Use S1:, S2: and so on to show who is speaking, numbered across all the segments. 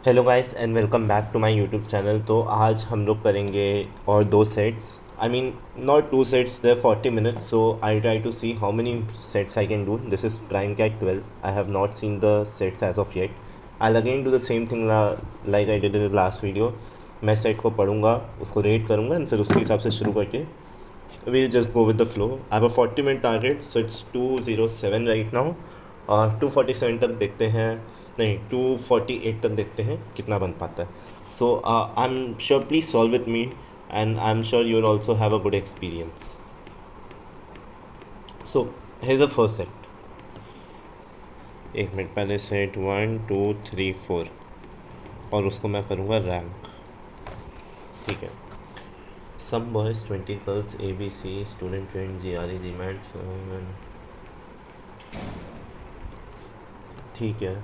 S1: Hello guys and welcome back to my YouTube channel. तो आज हम लोग करेंगे और दो sets. I mean not two sets, there 40 minutes, so I try to see how many sets I can do. This is prime CAT 12। I have not seen the sets as of yet. I again do the same thing like I did in the last video. मैं set को पढ़ूंगा, उसको rate करूंगा and फिर उसके हिसाब से शुरू करके we'll just go with the flow. I have a 40-minute target, so it's 207 right now. 247 तक देखते हैं, नहीं 248 तक देखते हैं कितना बन पाता है। So I am sure please solve with me and I am sure you will also have a good experience. So here the first set. एक मिनट पहले सेट 1 2 3 4 और उसको मैं करूँगा रैंक। ठीक है। Some boys, 20 girls, ABC, student trained, GRE, GMAT, ठीक है।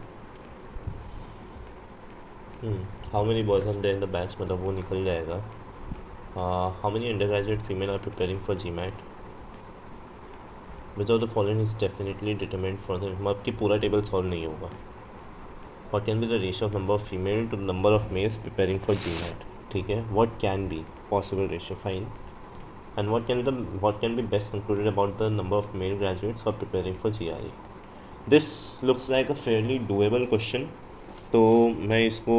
S1: How many boys are there in the batch, मतलब वो निकल जाएगा। How many undergraduate female are preparing for GMAT, which of the following is definitely determined for the, मतलब कि पूरा table solve नहीं होगा। What can be the ratio of number of female to number of males preparing for GMAT, ठीक है। What can be possible ratio, fine. And what can be best concluded about the number of male graduates who are preparing for GRE? This looks like a fairly doable question, तो मैं इसको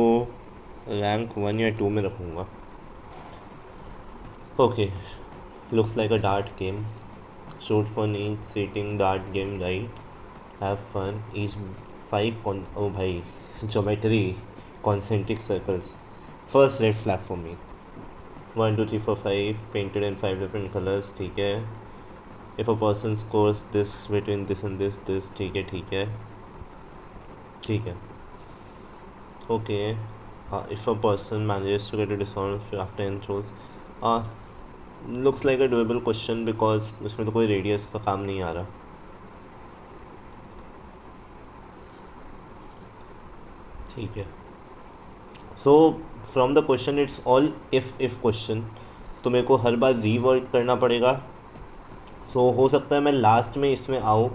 S1: rank 1 या 2 में रखूँगा। Okay, looks like a dart game. Shoot fun each sitting dart game, right? Have fun. Each 5 oh भाई geometry concentric circles. First red flag for me. 1 2 3 4 5 painted in 5 different colors, ठीक है। if a person scores this between this and this, ठीक है ठीक है ठीक है। Okay, if a person manages to get a discount after n throws, looks like a doable question because उसमें तो कोई रेडियस का काम नहीं आ रहा। ठीक है। So from the question it's all if question, तो मेरे को हर बार रीवर्क करना पड़ेगा। सो हो सकता है मैं लास्ट में इसमें आऊँ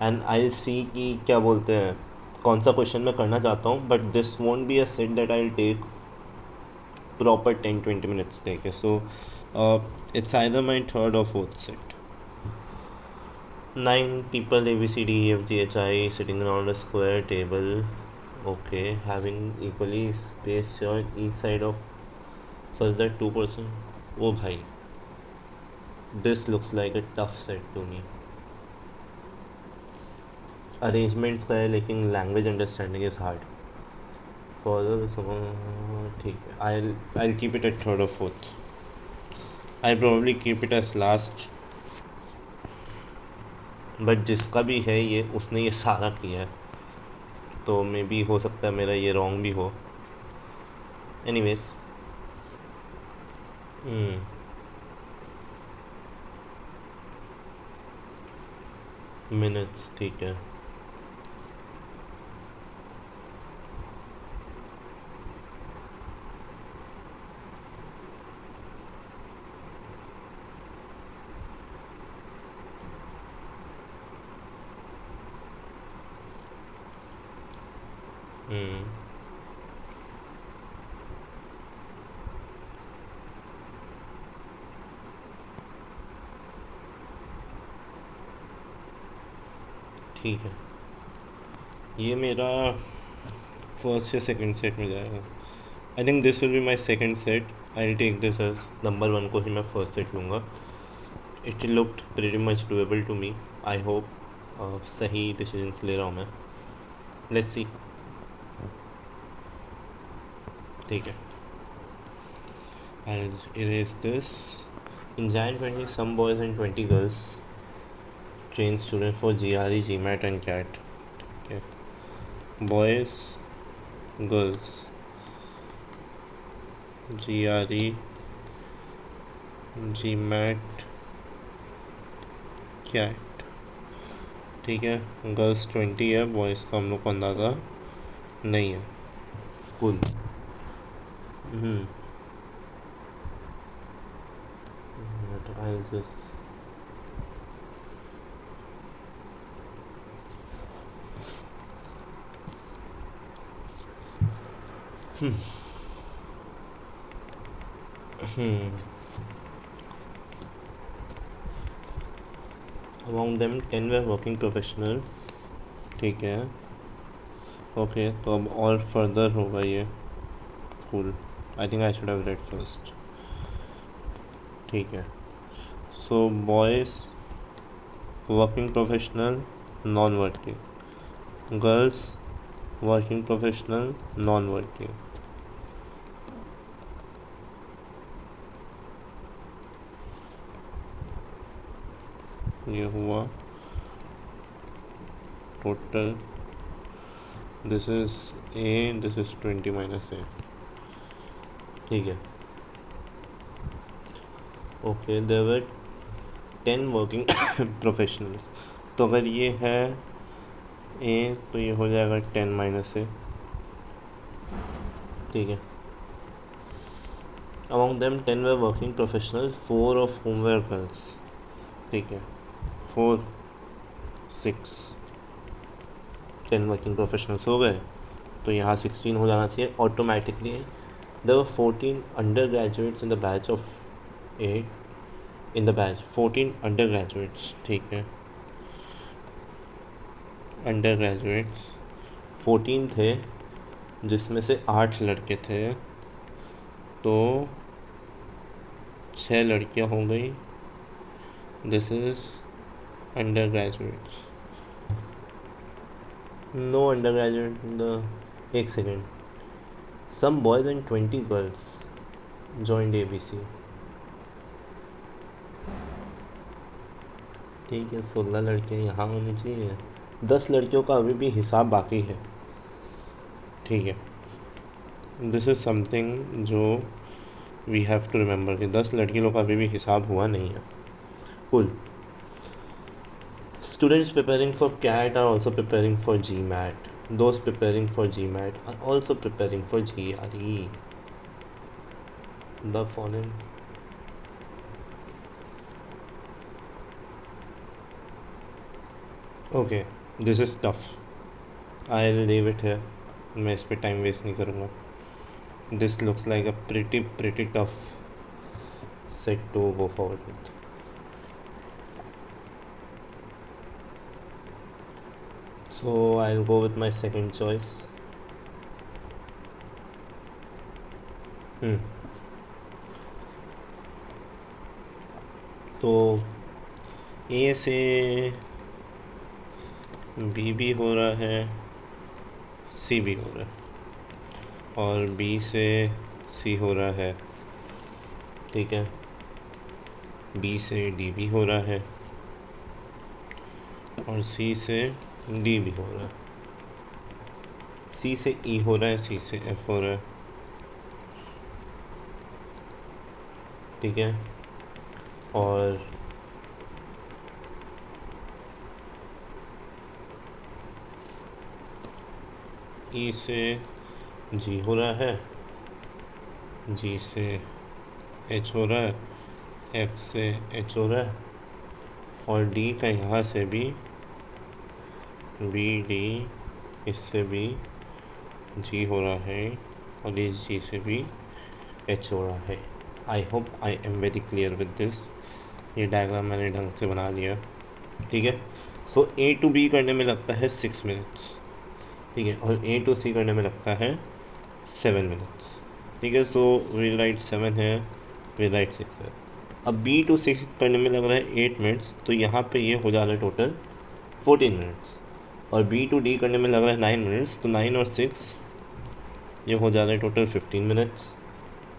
S1: एंड आई सी कि क्या बोलते हैं कौन सा क्वेश्चन मैं करना चाहता हूँ, but this won't be a set that I take proper 10-20 minutes take it. So it's either my third or fourth set. 9 people, A B C D E F G H I, sitting around a square table. Okay, having equally spaced on each side of, so is that 2%? Oh bhai, this looks like a tough set to me. Arrangements का है लेकिन language understanding is hard. Further ठीक है, I'll keep it at third or fourth. I'll probably keep it as last. But जिसका भी है ये, उसने ये सारा किया है, तो मे बी हो सकता है मेरा ये रॉन्ग भी हो। एनीवेज, मिनट्स ठीक है। ठीक है, ये मेरा फर्स्ट या सेकंड सेट में जाएगा। I think this will be my second set. I take this as number 1 को ही मैं फर्स्ट सेट लूँगा। It looked pretty much doable to me. I hope सही डिसीजंस ले रहा हूँ मैं। Let's see. ठीक है, I'll erase this. In Jan 20, some boys and 20 girls train students for GRE, GMAT and CAT. Okay. Boys, girls, GRE, GMAT, CAT. ठीक है, girls 20 है, बॉयज़ का हम लोग को अंदाज़ा नहीं है। कुल I'll just अमॉन्ग देम 10 वे वर्किंग प्रोफेशनल। ठीक है, ओके, तो अब और फर्दर होगा ये। Cool, I think I should have read first. ठीक है, so boys working professional non working, girls working professional non working. ये हुआ total, this is A, this is 20 minus A. ठीक है, okay, there were 10 working professionals. तो अगर ये है ए तो ये हो जाएगा 10 माइनस ए। ठीक है, among them 10 were working professional, 4 of whom were girls. ठीक है, 4 6 10 वर्किंग प्रोफेशनल्स हो गए, तो यहाँ 16 हो जाना चाहिए automatically. There were 14 undergraduates in the batch of 8, in the batch 14 undergraduates. ठीक है, अंडर ग्रेजुएट्स 14 थे, जिसमें से 8 लड़के थे, तो 6 लड़कियां हो गई। This is under graduates, no under graduate in the, एक second, some boys and 20 girls joined ABC। ठीक है, 16 लड़कियाँ यहाँ होनी चाहिए, 10 लड़कियों का अभी भी हिसाब बाकी है। ठीक है, दिस इज़ समथिंग जो वी हैव टू रिमेंबर कि 10 लड़कियों का अभी भी हिसाब हुआ नहीं है। कुल students preparing for CAT are also preparing for GMAT. Those preparing for GMAT are also preparing for GRE. The following. Okay, this is tough. I'll leave it here. मैं इस पर टाइम वेस्ट नहीं करूँगा. This looks like a pretty tough set to go forward with. So I'll go with my second choice. तो ए से B भी हो रहा है, सी भी हो रहा है, और बी से सी हो रहा है। ठीक है, बी से डी भी हो रहा है, और सी से डी भी हो रहा है, सी से ई हो रहा है, सी से एफ हो रहा है। ठीक है, और ई से जी हो रहा है, जी से एच हो रहा है, एफ से एच हो रहा है, और डी का यहाँ से भी बी डी, इससे भी जी हो रहा है, और इस जी से भी एच हो रहा है। I hope I am very clear with this. ये डायग्राम मैंने ढंग से बना लिया। ठीक है, सो ए टू बी करने में लगता है 6 मिनट्स। ठीक है, और ए टू सी करने में लगता है 7 मिनट्स। ठीक है, सो वी राइट 7 है, वी राइट 6 है। अब बी टू सी करने में लग रहा है 8 मिनट्स, तो यहाँ पे ये हो जा रहा है टोटल 14 मिनट्स। और बी टू डी करने में लग रहा है 9 मिनट्स, तो 9 और 6 ये हो जा रहा है टोटल 15 मिनट्स।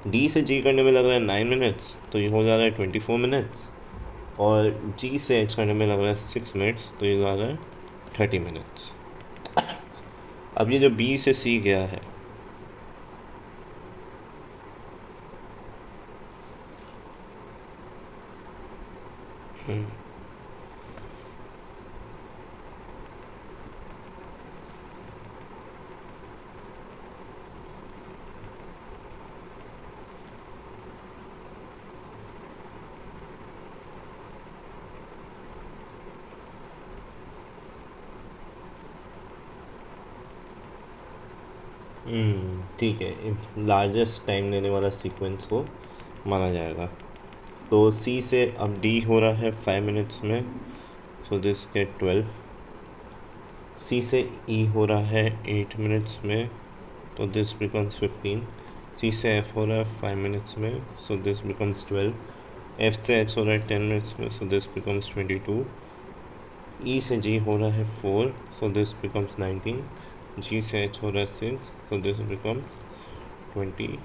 S1: डी से जी करने में लग रहा है 9 मिनट्स, तो ये हो जा रहा है 24 मिनट्स। और जी से एच करने में लग रहा है 6 मिनट्स, तो ये जा रहा है 30 मिनट्स। अब ये जो बी से सी गया है, ठीक है, लार्जेस्ट टाइम लेने वाला सीक्वेंस को माना जाएगा। तो सी से अब डी हो रहा है 5 मिनट्स में, सो दिस गेट 12। सी से ई हो रहा है 8 मिनट्स में, तो दिस बिकम्स 15। सी से एफ हो रहा है 5 मिनट्स में, सो दिस बिकम्स 12। एफ से एच हो रहा है 10 मिनट्स में, सो दिस बिकम्स 22। ई से जी हो रहा है 4, सो दिस बिकम्स 19। जी से एच हो रहा है 6, सो दिस बिकम्स 25।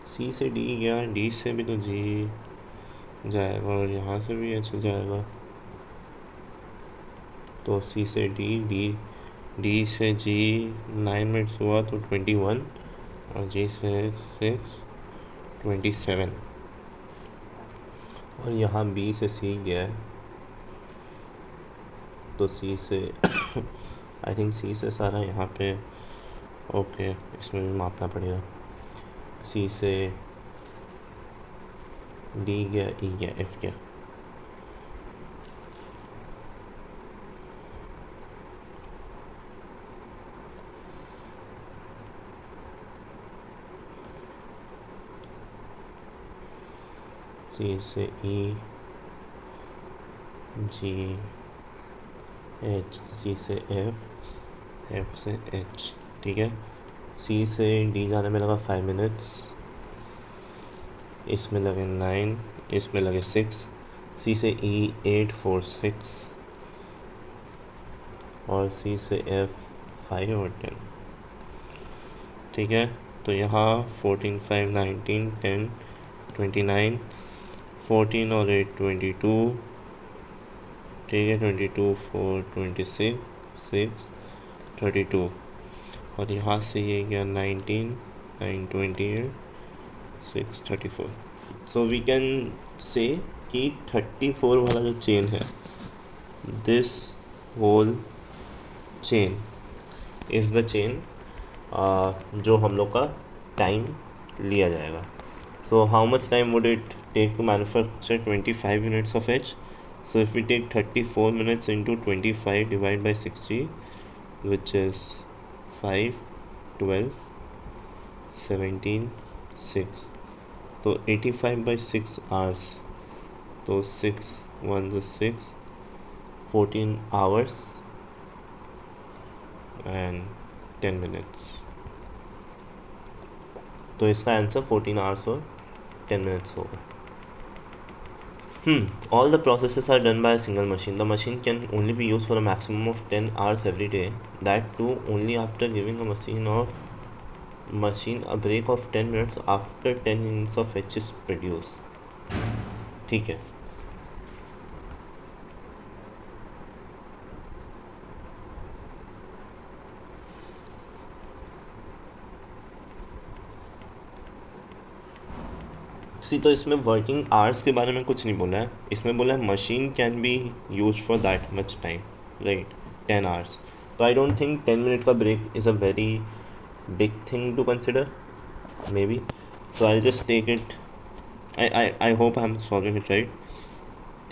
S1: सी से डी गया, डी से भी तो जी जाएगा और यहाँ से भी एच जाएगा। तो सी से डी, डी से जी 9 मिनट्स हुआ तो 21, और जी से 6 27। और यहाँ बी से सी गया है, तो सी से आई थिंक सी से सारा यहाँ पे ओके, इसमें भी मापना पड़ेगा। सी से डी गया, ई गया, एफ गया। सी से ई, जी, एच, सी से एफ, एफ से एच। ठीक है, सी से डी जाने में लगा 5 मिनट्स, इसमें लगे 9, इसमें लगे 6। सी से ई 8 4 6, और सी से एफ 5 और 10। ठीक है, तो यहाँ 14 5 19 10 29, 14 और 8 22। ठीक है, 22 4 26 6 32। और यहाँ से ये गया 19 9 28 6 34। सो वी कैन से कि 34 वाला जो चेन है, this whole chain is the chain जो हम लोग का टाइम लिया जाएगा। So how much time would it take to manufacture 25 units of H? So if we take 34 minutes into 25 divided by 60, which is 5 12 17 6, तो 85 by 6 hours, तो 6 1 to 6 14 hours and 10 minutes। तो इसका आंसर 14 hours और 10 minutes होगा। All the processes are done by a single machine. The machine can only be used for a maximum of 10 hours every day. That too only after giving a machine a break of 10 minutes after 10 units of H is produced. ठीक है, तो इसमें working hours के बारे में कुछ नहीं बोला है, इसमें बोला है machine can be use for that much time, right, 10 hours। तो आई डोंट थिंक 10 मिनट का break is a very big thing to consider, maybe. So I just take it, I hope I am solving it right.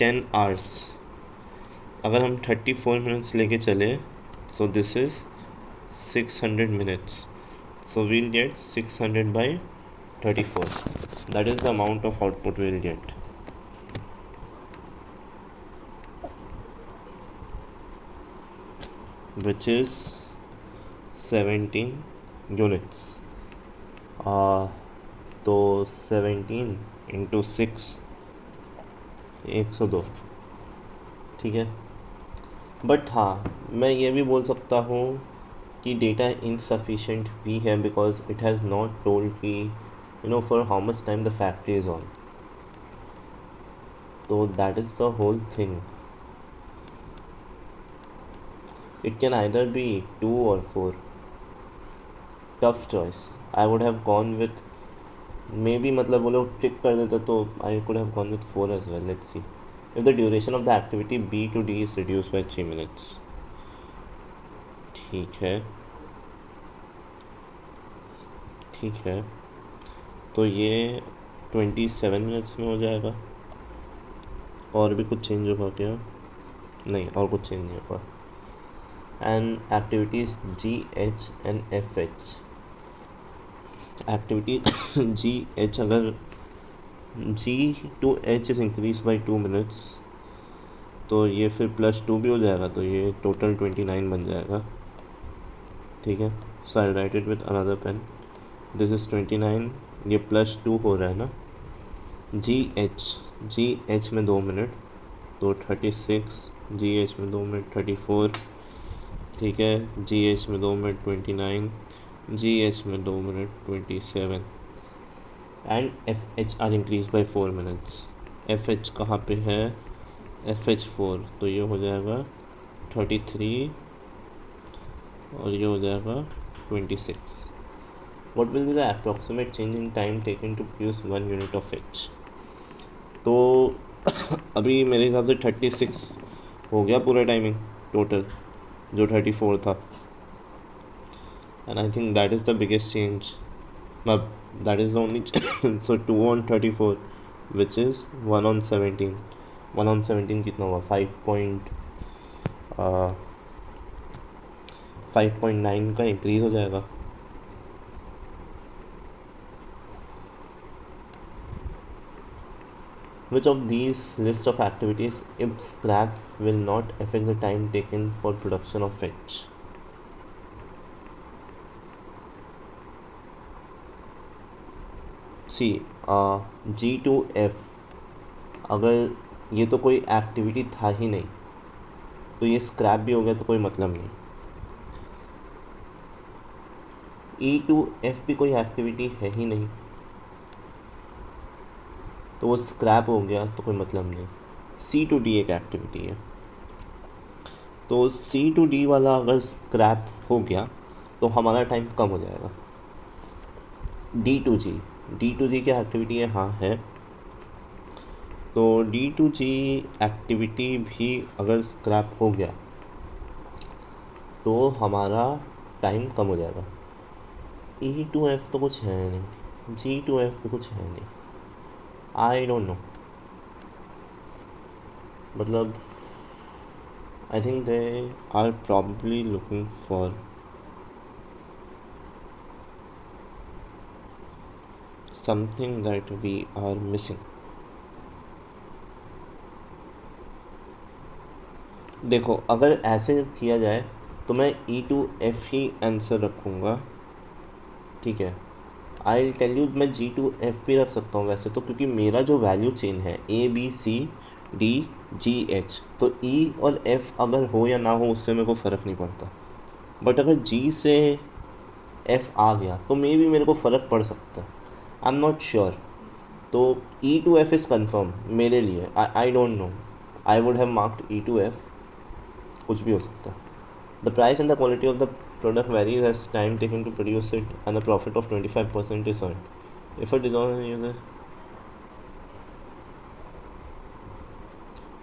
S1: 10 hours अगर हम 34 minutes लेके चले, so this is 600 minutes, so we'll get 600 by 34, that is the amount of output we'll get। which is 17 units। तो 17 into 6 102। ठीक है, but हाँ मैं ये भी बोल सकता हूँ कि डेटा इनसफिशेंट भी है, because it has not told कि for how much time the factory is on. तो that is the whole thing. It can either be 2 or 4। Tough choice. I would have gone with maybe, मतलब वो लोग tick कर देते तो I could have gone with 4 as well. Let's see if the duration of the activity B to D is reduce by 3 minutes। ठीक है, ठीक है, तो ये 27 मिनट्स में हो जाएगा। और भी कुछ चेंज होगा क्या? नहीं, और कुछ चेंज नहीं होगा। And activities GH and FH। Activity GH, अगर G to H is increase by 2 minutes, तो ये फिर +2 भी हो जाएगा, तो ये टोटल 29 बन जाएगा। ठीक है, so I write it with another pen. This is 29, ये +2 हो रहा है ना। GH में 2 मिनट, तो 36, GH में 2 मिनट 34, ठीक है। GH में 2 मिनट 29, GH में 2 minute 27, and FH are increase by 4 minutes. FH कहाँ पे है? FH 4, तो ये हो जाएगा 33 और ये हो जाएगा 26। What will be the approximate change in time taken to produce 1 unit of H? तो अभी मेरे हिसाब से 36 हो गया पूरा टाइमिंग टोटल, जो 34 था। And I think that is the biggest change, that is the only so 2 on 34 which is 1 on 17। 1 on 17 कितना हुआ? 5.9 का इंक्रीज़ हो जाएगा। Which of these list of activities, if scrap, will not affect the time taken for production of H? See, G to F, अगर ये तो कोई activity था ही नहीं, तो ये स्क्रैप भी हो गया तो कोई मतलब नहीं। E to F भी कोई एक्टिविटी है ही नहीं, तो वो स्क्रैप हो गया तो कोई मतलब नहीं। C to D एक एक्टिविटी है, तो C to D वाला अगर स्क्रैप हो गया तो हमारा टाइम कम हो जाएगा। D to G क्या एक्टिविटी है? हाँ है। तो D to G एक्टिविटी भी अगर स्क्रैप हो गया तो हमारा टाइम कम हो जाएगा। E to F तो कुछ है नहीं, G to F भी कुछ है नहीं। आई डोंट नो, मतलब I think they are probably looking for something that we are missing. देखो, अगर ऐसे किया जाए तो मैं E to F he answer रखूँगा, ठीक है। आई टेल यू, मैं G to F भी रख सकता हूँ वैसे तो, क्योंकि मेरा जो वैल्यू चेन है ABCDGH, तो E और F अगर हो या ना हो उससे मेरे को फ़र्क नहीं पड़ता। बट अगर G से F आ गया तो मे भी मेरे को फ़र्क पड़ सकता है, आई एम नॉट श्योर। तो E to F is confirm मेरे लिए। आई don't no, I would have marked E to F, कुछ भी हो सकता है। The price and the quality of the product varies as time taken to produce it, and a profit of 25% is earned. If a designer user,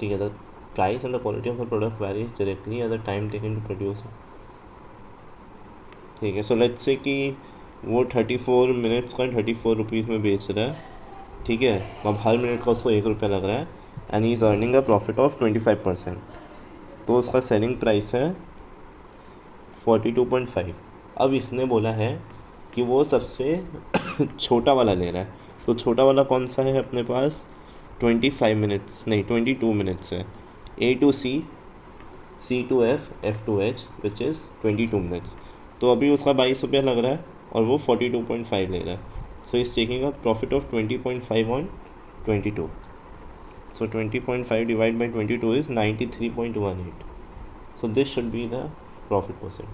S1: ठीक है, the price and the quality of the product varies directly as the time taken to produce it. ठीक है, सो let's से कि वो 34 minutes का 34 rupees में बेच रहा है, ठीक है। अब हर मिनट का उसको 1 रुपया लग रहा है, and he is earning a profit of 25%। तो उसका सेलिंग प्राइस है 42.5। अब इसने बोला है कि वो सबसे छोटा वाला ले रहा है, तो छोटा वाला कौन सा है अपने पास? 25 मिनट्स नहीं, 22 मिनट्स है। A to C, C to F, F to H which is 22 minutes. तो अभी उसका 22 रुपया लग रहा है और वो 42.5 ले रहा है। So is taking a profit of 20.5 on 22। So 20.5 divide by 22 is 93.18। So this should be the profit percent.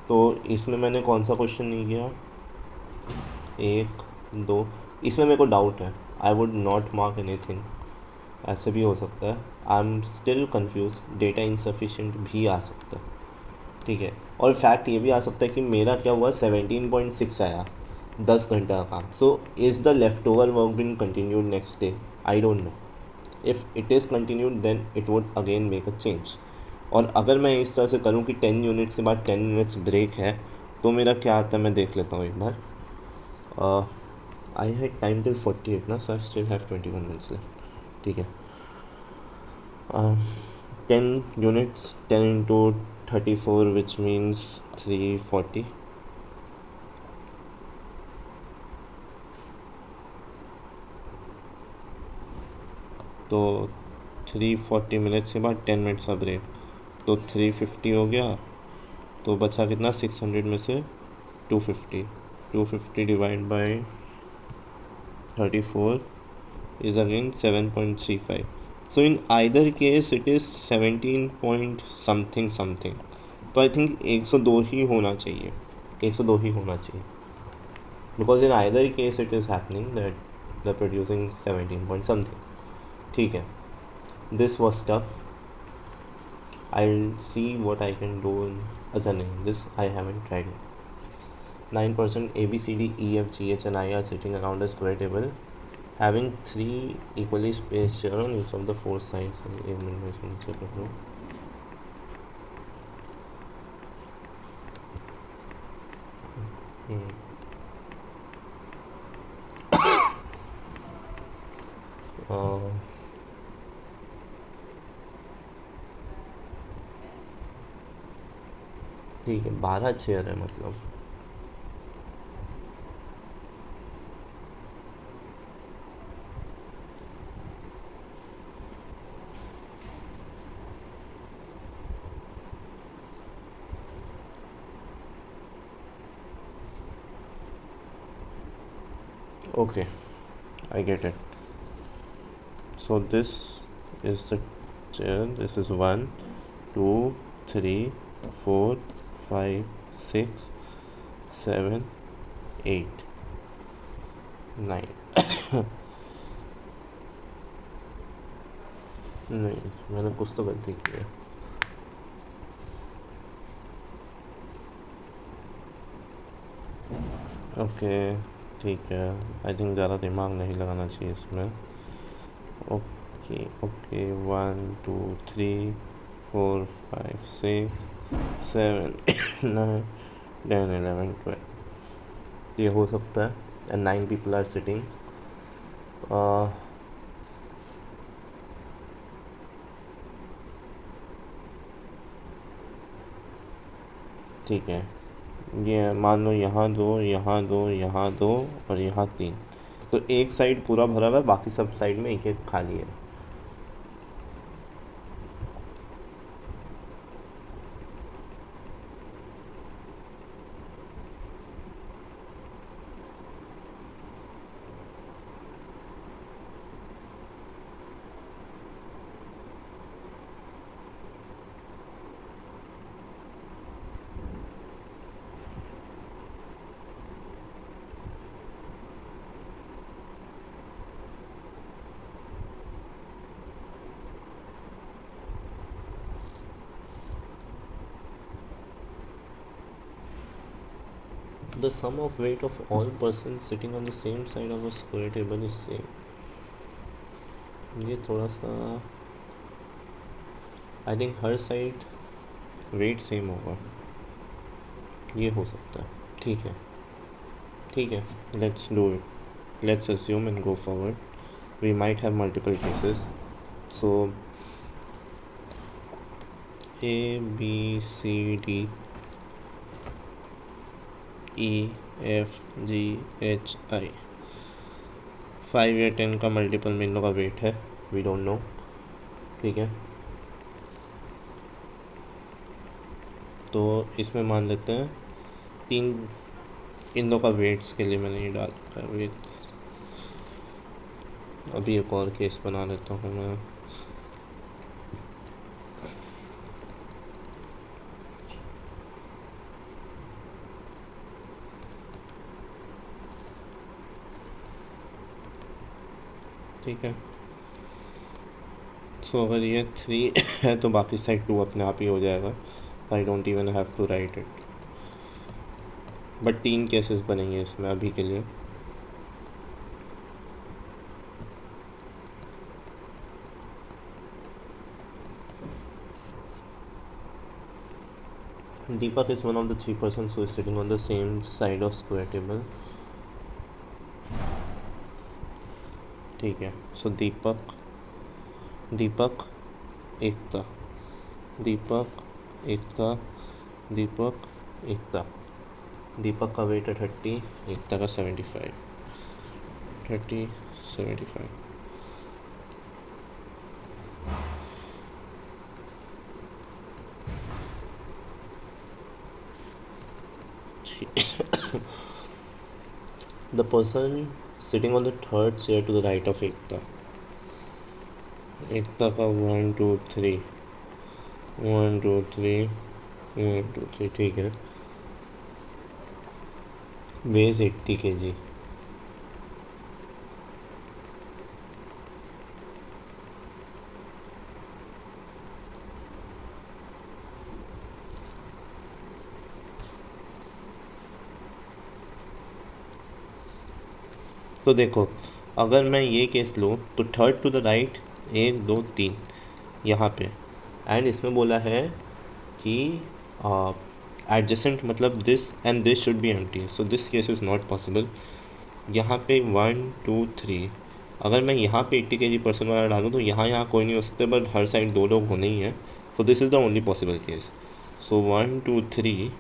S1: तो इसमें मैंने कौन सा क्वेश्चन नहीं किया? 1, 2, इसमें मेरे को डाउट है। I would not mark anything, ऐसे भी हो सकता है। I am still confuse, data insufficient भी आ सकता है, ठीक है। और फैक्ट ये भी आ सकता है कि मेरा क्या हुआ, 17.6 आया 10 घंटे का काम। So is the leftover work been continued next day? I don't know. If it is continued then it would again make a change. और अगर मैं इस तरह से करूँ कि 10 यूनिट्स के बाद 10 मिनट्स ब्रेक है, तो मेरा क्या आता है मैं देख लेता हूँ एक बार. आई हैड टाइम टिल 48 ना, so I still have 21 minutes left. ठीक है. 10 units, 10 into 34, which means 340. तो 340 मिनट्स के बाद 10 मिनट्स का ब्रेक, तो 350 हो गया. तो बचा कितना, 600 में से 250. 250 divide by 34 is again 7.35. So in either case it is 17 point something something. तो आई थिंक 102 ही होना चाहिए, 102 ही होना चाहिए. Because in either case it is happening that the producing 17 point something. ठीक है. This was tough. I see what I can do in. अच्छा नहीं, this I haven't tried. 9% A B C D E F G H and I are sitting around a square table having 3 equally spaced chairs on each of the 4 sides. एक minute में इसको नीचे कर लो. ठीक है, 12 chair है मतलब. Okay, I get it. So this is the chair. This is 1, 2, 3, 4, 5, 6, 7, 8, 9. नहीं, मैंने कुछ तो गलती की है. ओके, ठीक है. आई थिंक ज़्यादा दिमाग नहीं लगाना चाहिए इसमें. Okay okay. 1, 2, 3, 4, 5, 6, 7, 9, 10, 11, 12. ये हो सकता है. And 9 people are sitting. ठीक है. ये मान लो यहाँ 2, यहाँ 2, यहाँ 2 और यहाँ 3. तो एक साइड पूरा भरा हुआ है, बाकी सब साइड में एक एक खाली है. The sum of weight of all persons sitting on the same side of a square table is same. ये थोड़ा सा I think her side weight same होगा. ये हो सकता है. ठीक है, ठीक है. Let's do it. Let's assume and go forward. We might have multiple cases. So A B C D E F G H I. 5 या 10 का मल्टीपल में इन लोगों का वेट है. We don't know. ठीक है. तो इसमें मान लेते हैं 3 इन लोगों का वेट्स के लिए मैंने ये डाल रखा है. वेट्स. अभी एक और केस बना लेता हूँ मैं. ठीक है. सो अगर ये 3 है तो बाकी साइड 2 अपने आप ही हो जाएगा. I don't even have to write it. But 3 cases बनेंगे इसमें अभी के लिए. Deepak is one of the three persons who is sitting on the same side of square table. ठीक है, सो दीपक एकता, दीपक एकता, दीपक एकता। दीपक का वेट है 30, एकता का 75, 30 75। The person sitting on the third chair to the right of Ekta. Ekta का 1 2 3 1 2 3 1 2 3, ठीक है। Weighs 80 kg। तो देखो, अगर मैं ये केस लूँ तो थर्ड टू द राइट 1 2 3 यहाँ पे, एंड इसमें बोला है कि एडजेसेंट मतलब this and this should B empty, so this case is not possible. यहाँ पे 1 2 3, अगर मैं यहाँ पे 80 kg पर्सन वाला डालूँ तो यहाँ कोई नहीं हो सकता, बट हर साइड 2 लोग होने ही हैं, सो this is the only possible case. So 1 2 3,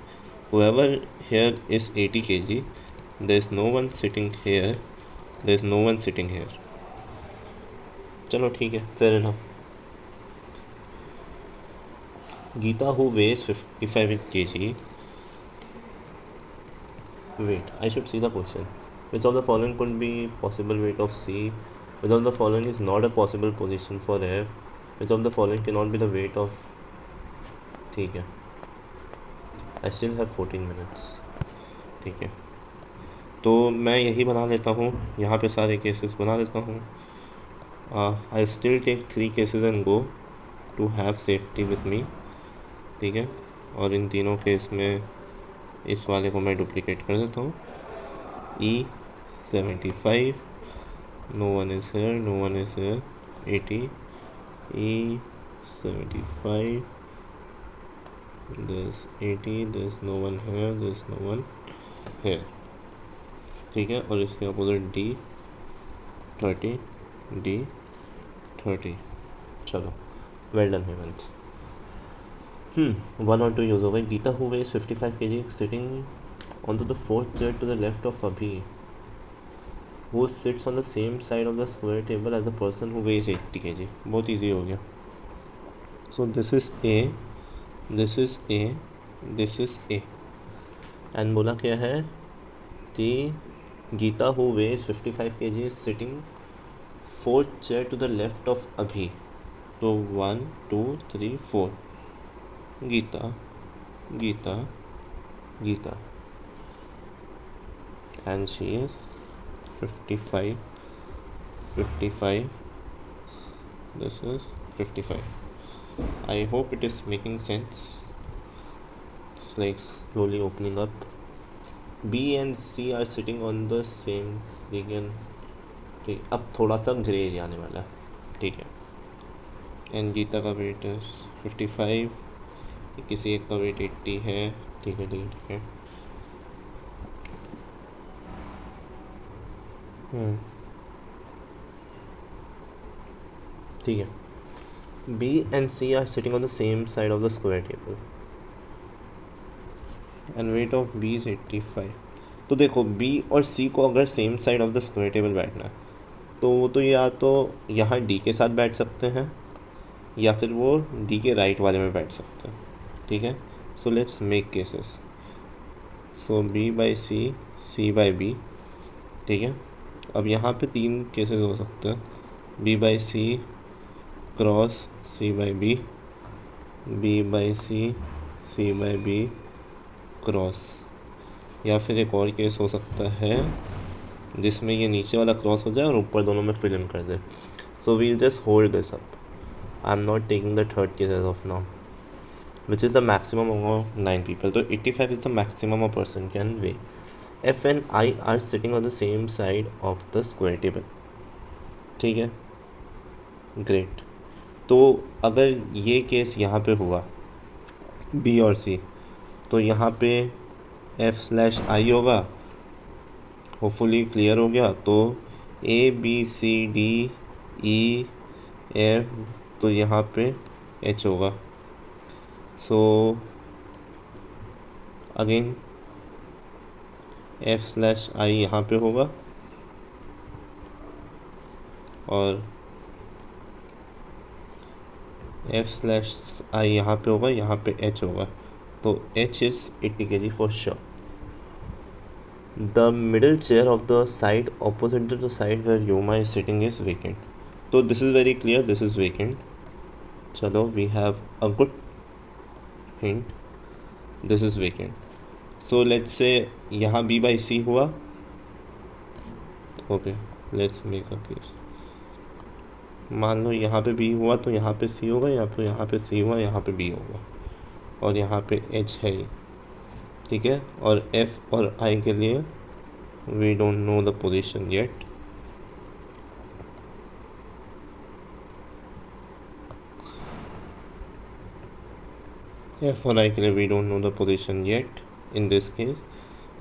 S1: whoever here is 80 kg, there is no one sitting here, there is no one sitting here। चलो ठीक है, fair enough. Geeta who weighs 55 kg, wait, I should see the question, which of the following could be possible weight of C, which of the following is not a possible position for F, which of the following cannot be the weight of, ठीक है। I still have 14 minutes, ठीक है। तो मैं यही बना लेता हूँ, यहाँ पे सारे केसेस बना लेता हूँ। I still take 3 cases and go to have safety with me, ठीक है। और इन तीनों केस में इस वाले को मैं डुप्लीकेट कर देता हूँ। E75, no one is here, no one is here, 80, E75, this 80, this no one here, this no one here, ठीक है। और इसके अपोजिट D30, D30। चलो, वेल डन हेमंत। 1 और 2 यूज़ हो गए। Geeta who weighs 55 kg sitting on to the fourth chair to the left of Abhi, who sits on the same side of the square table as the person who weighs 80 kg। बहुत easy हो गया। So this is A, this is A, this is A, and बोला क्या है कि Geeta who weighs 55 kg sitting fourth chair to the left of Abhi, तो 1 2 3 4, Gita Gita Gita, and she is 55, 55, this is 55। I hope it is making sense, it's like slowly opening up। B and C are sitting on the same region, ठीक, अब थोड़ा सा grey area आने वाला है, ठीक है। एंड गीता का वेट 55, किसी एक का वेट 80 है, ठीक है ठीक है ठीक है। ठीक है। B and C are sitting on the same side of the square table and weight of B is 85। तो देखो B और C को अगर same side of the square table बैठना है तो वो तो या तो यहाँ D के साथ बैठ सकते हैं या फिर वो D के राइट वाले में बैठ सकते हैं, ठीक है। So let's make cases. So B by C, C by B, ठीक है। अब यहाँ पे 3 केसेस हो सकते हैं, B by C cross C by B, B by C, C by B cross, या फिर एक और केस हो सकता है जिसमें ये नीचे वाला क्रॉस हो जाए और ऊपर दोनों में फिल इन कर दे। So we'll just hold this up, I am not taking the third case as of now, which is the maximum of 9 people. तो 85 is the maximum a person can weigh. F and I are sitting on the same side of the square table, ठीक है, great. तो अगर ये case यहाँ पे हुआ B और C, तो यहाँ पे F/I होगा, होपफुली क्लियर हो गया। तो ABCDEF, तो यहाँ पे H होगा। सो अगेन F/I यहाँ पे होगा और F/I यहाँ पे होगा, यहाँ पे H होगा। तो H is 80 kg for sure. The middle chair of the side opposite to the side where Uma is sitting is vacant. तो this is very clear, this is vacant. चलो, we have a good hint, this is vacant. So let's say यहाँ B/C हुआ। Okay, let's make a case. मान लो यहाँ पे B हुआ तो यहाँ पे C होगा, या फिर यहाँ पे C हुआ यहाँ पे B होगा, और यहाँ पे H है ही, ठीक है। और F और I के लिए we don't know the position yet. F और I के लिए we don't know the position yet in this case.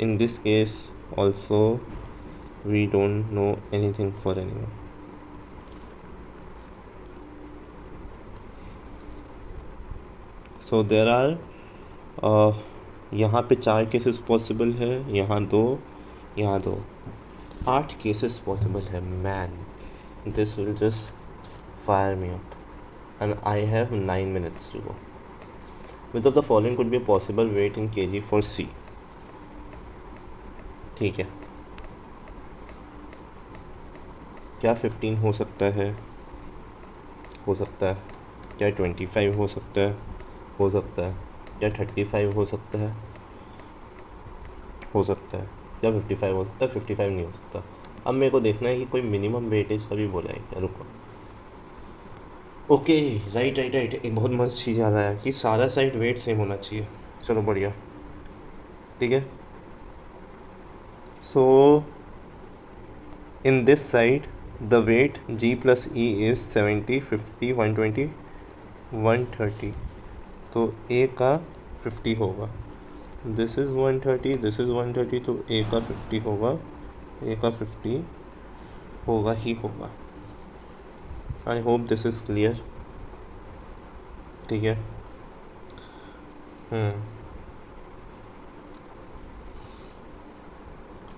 S1: In this case also we don't know anything for anyone. So there are यहाँ पे 4 cases possible है, यहाँ 2, यहाँ 2, 8 cases possible है। Man, this will just fire me up and I have 9 minutes to go. Which of the following could be possible weight in kg for C? ठीक है, क्या 15 हो सकता है? हो सकता है। क्या 25 हो सकता है? हो सकता है। क्या 35 हो सकता है? हो सकता है। क्या 55 हो सकता है? 55 नहीं हो सकता। अब मेरे को देखना है कि कोई मिनिमम वेटेज का भी बोला है क्या। रुको, ओके, राइट राइट राइट, एक बहुत मस्त चीज़ याद आया कि सारा साइड वेट सेम होना चाहिए। चलो बढ़िया, ठीक है। So in this side the weight G+E is 70, 50, 120, 130। तो A का 50 होगा। दिस इज़ 130, दिस इज़ 130, तो A का 50 होगा, A का 50 होगा ही होगा। I hope this is clear, ठीक है।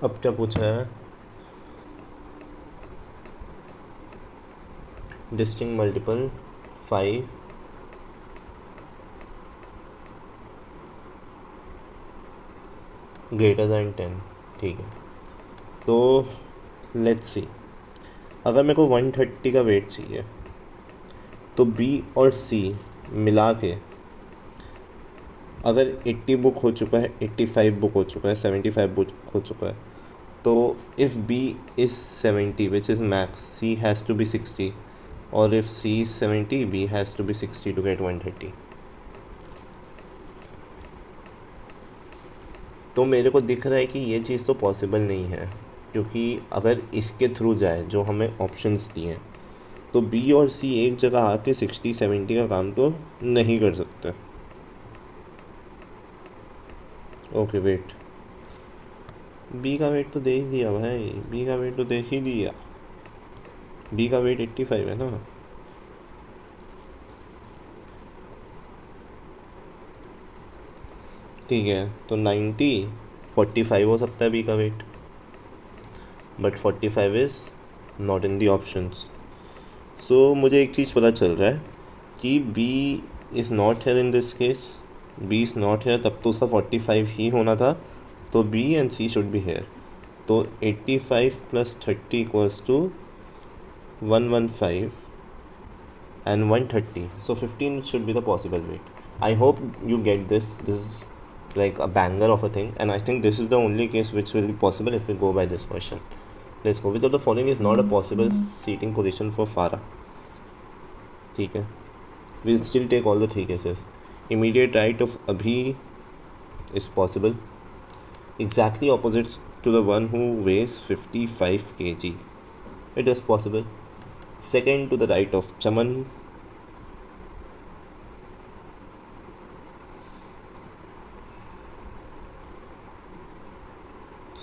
S1: अब क्या पूछा है? डिस्टिंग मल्टीपल 5 ग्रेटर दैन 10, ठीक है। तो लेट्स सी, अगर मेरे को 130 का वेट चाहिए तो B और C मिला के अगर 80 बुक हो चुका है, 85 बुक हो चुका है, 75 बुक हो चुका है, तो if B is 70 which is max, C has to be 60, और if C is 70 B has to be 60 to get 130। तो मेरे को दिख रहा है कि ये चीज़ तो पॉसिबल नहीं है, क्योंकि अगर इसके थ्रू जाए जो हमें ऑप्शंस दिए हैं, तो B और C एक जगह आके 60-70 का काम तो नहीं कर सकते। ओके वेट, B का वेट तो दे ही दिया भाई, B का वेट तो दे ही दिया। B का वेट 85 है ना। ठीक है, तो 90, 45 हो सकता है B का weight, but 45 is not in the options. सो मुझे एक चीज़ पता चल रहा है कि B is not here in this case. B is not here, तब तो उसका 45 ही होना था, तो B and C should be here. तो 85 + 30 equals to 115 and 130, so 15 should be the possible weight. I hope you get this. This is like a banger of a thing, and I think this is the only case which will be possible if we go by this question. Let's go. Which of the following is not a possible seating position for Farah? ठीक है, we'll still take all the 3 cases. Immediate right of Abhi is possible, exactly opposite to the one who weighs 55 kg. It is possible. Second to the right of Chaman.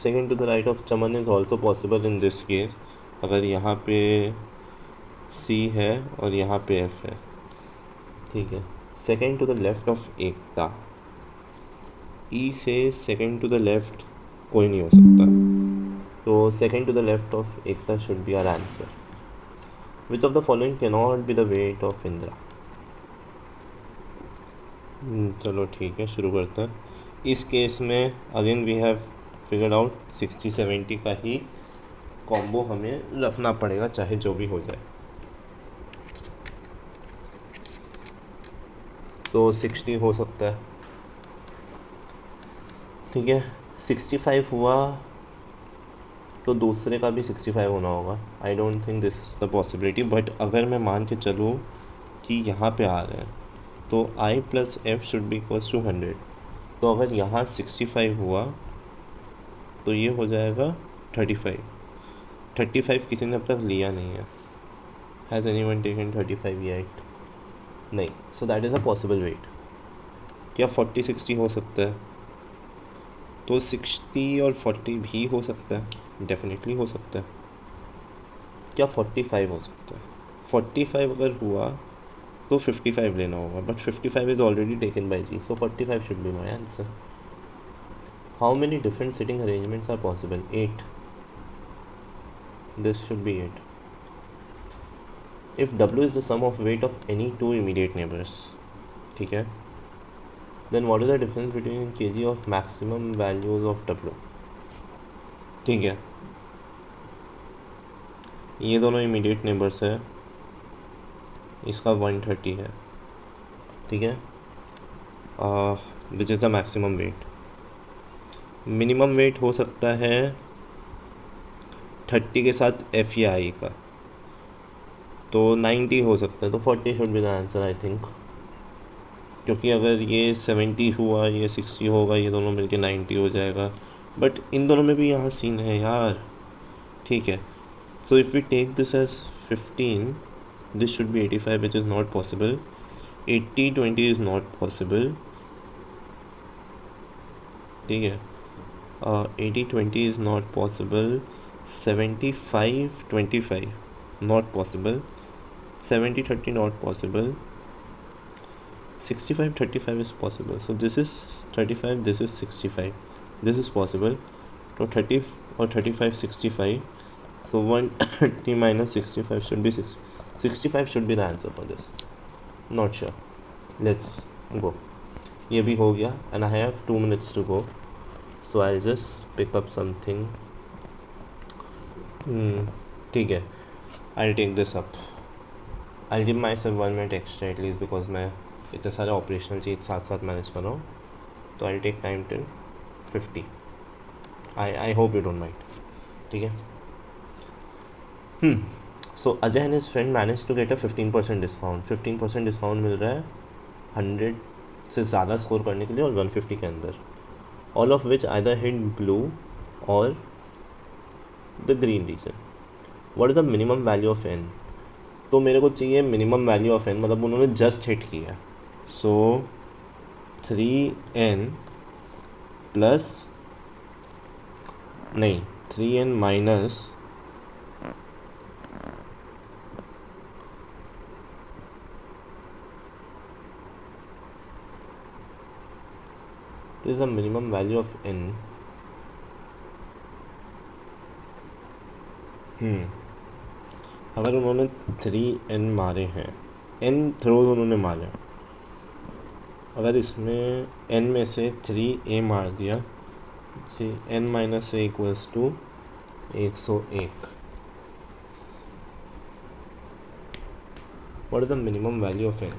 S1: Second to the right of Chaman is also possible in this case. अगर यहाँ पे C है और यहाँ पे F है, ठीक है। Second to the left of Ekta, E से सेकेंड टू द लेफ्ट कोई नहीं हो सकता, तो second to the left of Ekta should be our answer. Which of the following can not be the weight of Indira. चलो ठीक है, शुरू करते हैं। इस केस में again we have figured out 60-70 का ही कॉम्बो हमें रखना पड़ेगा, चाहे जो भी हो जाए। तो 60 हो सकता है, ठीक है। 65 हुआ तो दूसरे का भी 65 होना होगा। आई don't think this is the possibility, but अगर मैं मान के चलूँ कि यहाँ पे आ रहे हैं तो I + F should be equals to 100। तो अगर यहाँ 65 हुआ तो ये हो जाएगा 35। 35 किसी ने अब तक लिया नहीं है। Has anyone taken 35 yet? नहीं। So that is a possible weight. क्या 40-60 हो सकता है? तो 60 और 40 भी हो सकता है, डेफिनेटली हो सकता है। क्या 45 हो सकता है? 45 अगर हुआ तो 55 लेना होगा, but 55 is already taken by G, so 45 should be my answer. How many different sitting arrangements are possible? 8। This should be 8। If W is the sum of weight of any two immediate neighbours, ठीक है, then what is the difference between kg of maximum values of W? ठीक है, ये दोनों immediate neighbours है, इसका 130 है, ठीक है, which is the maximum weight. Minimum weight हो सकता है 30 के साथ F या I का, तो 90 हो सकता है, तो 40 should be the answer I think. क्योंकि अगर ये 70 हुआ, ये 60 होगा, ये दोनों मिलके 90 हो जाएगा, बट इन दोनों में भी यहाँ सीन है यार, ठीक है। So if we take this as 15, this should be 85 which is not possible. 80-20 is not possible, ठीक है। 80-20 is not possible. 75-25 not possible. 70-30 not possible. 65-35 is possible. So this is 35, this is 65. This is possible. So 30 or 35-65. So 130 minus 65 should be 6. 65 should be the answer for this. Not sure. Let's go. ये भी हो गया and I have 2 minutes to go. So I'll just pick up something. ठीक है. I'll take this up. I'll give myself 1 minute extra at least because मैं इतने सारे operational चीज़ साथ साथ मैनेज कर रहा हूँ, तो I take time till 50। I hope you don't mind, ठीक है। So Ajay and his friend manage to get a 15% discount. 15% discount मिल रहा है 100 से ज़्यादा स्कोर करने के लिए और 150 के अंदर, all of which either hit blue और the green region. What is the minimum value of N? तो मेरे को चाहिए मिनिमम वैल्यू ऑफ एन, मतलब उन्होंने जस्ट हिट किया। सो 3n प्लस नहीं 3n minus is the minimum value of n। अगर उन्होंने 3n मारे हैं, n थ्रोज उन्होंने मारे, अगर इसमें n में से 3a मार दिया, n minus A equals to 101। What is the minimum value of n?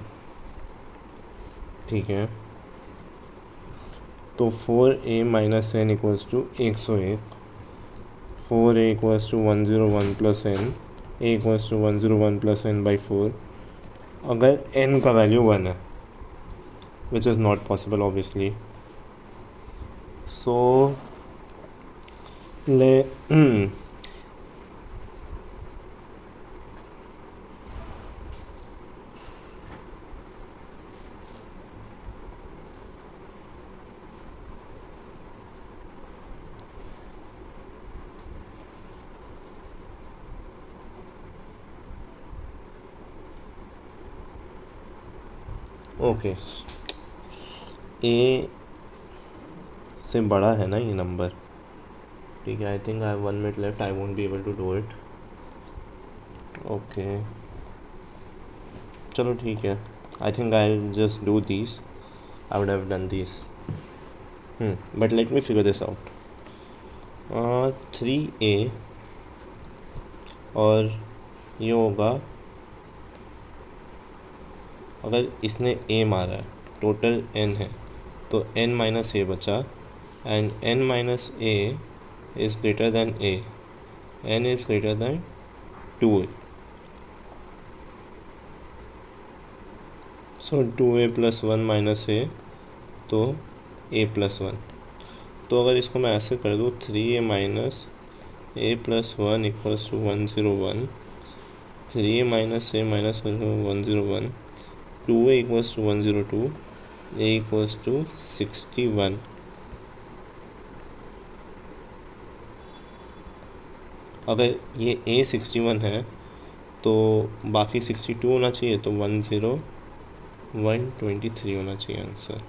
S1: ठीक है, तो 4a minus N equals to 101। 4a equals to 101 plus N, a equals to 101 plus N by 4। अगर n का value 1 है, which is not possible obviously, so ले okay, A से बड़ा है ना ये नंबर, ठीक है। I think I have 1 minute left, I won't be able to do it. Okay, चलो ठीक है। I think I just do this, I would have done this, but let me figure this out. 3a और ये होगा, अगर इसने a मारा है, टोटल n है, तो n माइनस ए बचा, and n minus a is greater than a, n is greater than 2a, so 2a plus 1 minus a, तो a प्लस 1। तो अगर इसको मैं ऐसे कर दूँ, 3a minus A plus 1 equals to 101, 3a minus A minus 101, 2a equals to 102, a equals to 61। अगर ये a 61 है तो बाकी 62 होना चाहिए, तो 10123 होना चाहिए answer.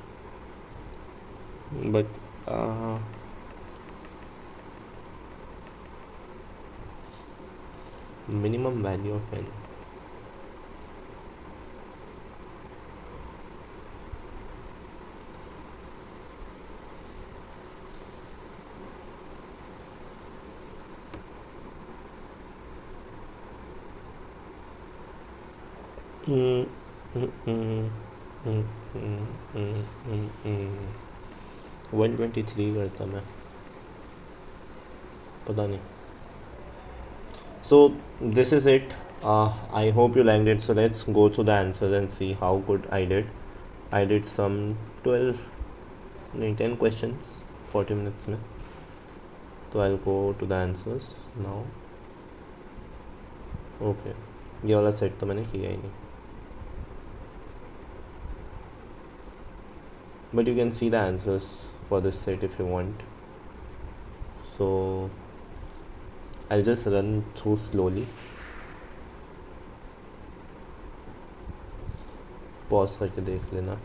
S1: But minimum value of n, हम्म, 123 करता मैं, पता नहीं। So this is it. I hope you liked it. So let's go to the answers and see how good I did. I did some 12, नहीं 10 questions 40 minutes में. So I'll go to the answers now. Okay, ये वाला set तो मैंने किया ही नहीं. But you can see the answers for this set if you want. So I'll just run through slowly. Pause करके देख लेना.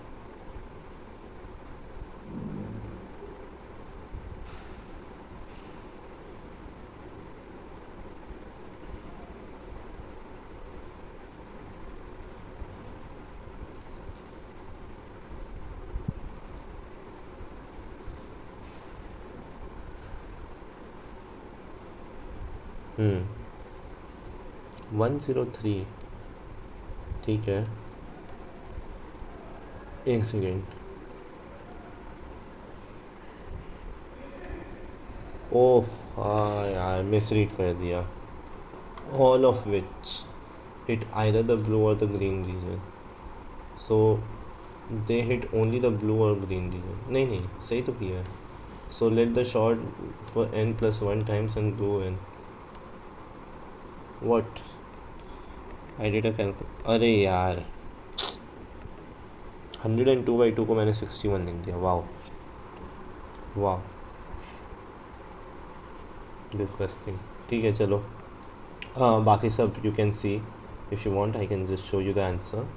S1: हम्म 103, ठीक है. एक सेकेंड. ओह हाँ यार, मिसरीड कर दिया. All of which hit either the blue or the green region. So they hit only the blue or green region. नहीं नहीं, सही तो किया है. So let the shot for n plus 1 times and blue n. What? I did a calculation. अरे यार, 102/2 को मैंने 61 लिख दिया. Wow wow, disgusting. ठीक है चलो, बाकी सब you can see. If you want I can just show you the answer.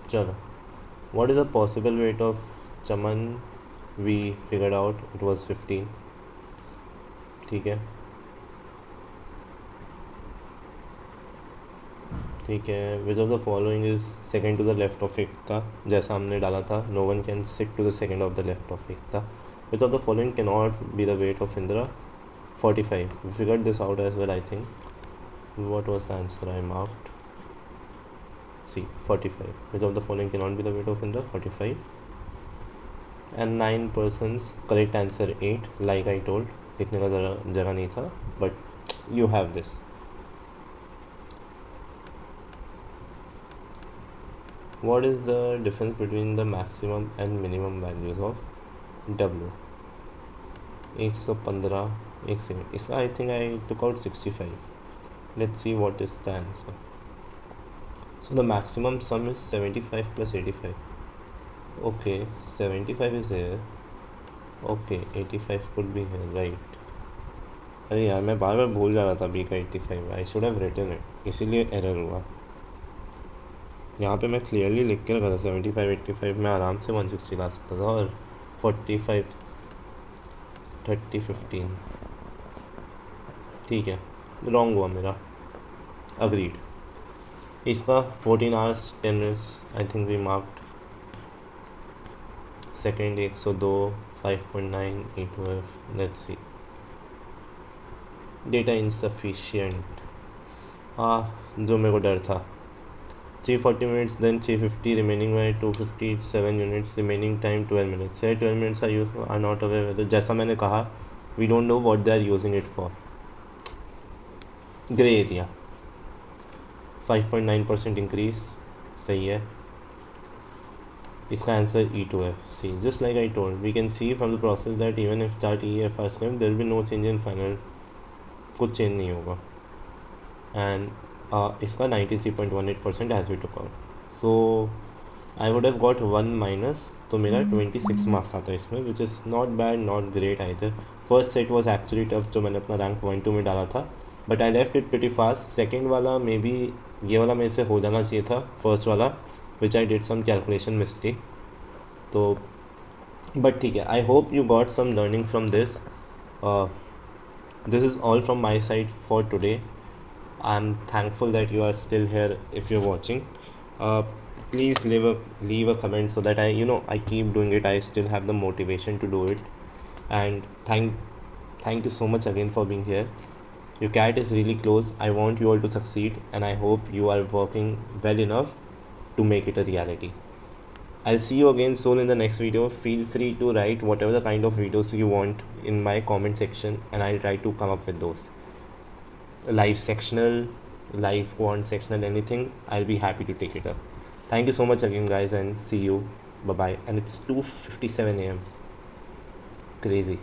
S1: चलो, what is the possible weight of Chaman? we figured out it was 15. ठीक है, ठीक है. Which of the following is second to the left of Ekta, जैसा हमने डाला था. No one can sit to the second of the left of Ekta. Which of the following can not be the weight of Indira? 45. We figured this out as well I think. what was the answer I marked? See, 45. Which of the following cannot be the weight of Indra? 45. And 9 persons. Correct answer 8. Like I told, लिखने का जगह नहीं था, but you have this. What is the difference between the maximum and minimum values of W? 115. एक second, इसका I think I took out 65. Let's see what is the answer. So the maximum sum is 75 plus 85. Okay, 75 is here. Okay, 85 could be here, right? अरे यार मैं बार बार भूल जा रहा था B का 85, I should have written it, इसीलिए error हुआ। यहाँ पे मैं क्लियरली लिख के रखा था 75 85 में आराम से 160 ला सकता था, और 45 30 15। ठीक है, रॉन्ग हुआ मेरा। अग्रीड। इसका 14 hours 10 minutes I think we marked. Second 102, 5.9 E12, let's see. Data insufficient, हाँ जो मेरे को डर था। 340 minutes, then 350 remaining by 257 units, remaining time 12 minutes. Say 12 minutes are not aware whether, जैसा मैंने कहा, we don't know what they are using it for. Gray area. 5.9% increase, सही है। इसका answer E2F. See, just like I told, we can see from the process that even if that EF are skipped, there will be no change in final. कुछ change नहीं होगा। And इसका 93.18% as we took out. So I would have got 1 minus, तो मेरा 26 marks आता है इसमें, which is not bad not great either. First set was actually tough, जो मैंने अपना रैंक 1-2 में डाला था, but I left it pretty fast. Second वाला मे बी ये वाला मेरे से हो जाना चाहिए था, फर्स्ट वाला, which I did some calculation mistake. तो बट ठीक है, I hope you got some learning from this. This is all from my side for today. I'm thankful that you are still here. If you're watching, uh, please leave a comment so that I keep doing it. I still have the motivation to do it. And thank you so much again for being here. Your cat is really close. I want you all to succeed, and I hope you are working well enough to make it a reality. I'll see you again soon in the next video. Feel free to write whatever the kind of videos you want in my comment section, and I'll try to come up with those. Live sectional, live quant sectional, anything, I'll be happy to take it up. Thank you so much again, guys, and see you. Bye bye. And it's 2:57 a.m. Crazy.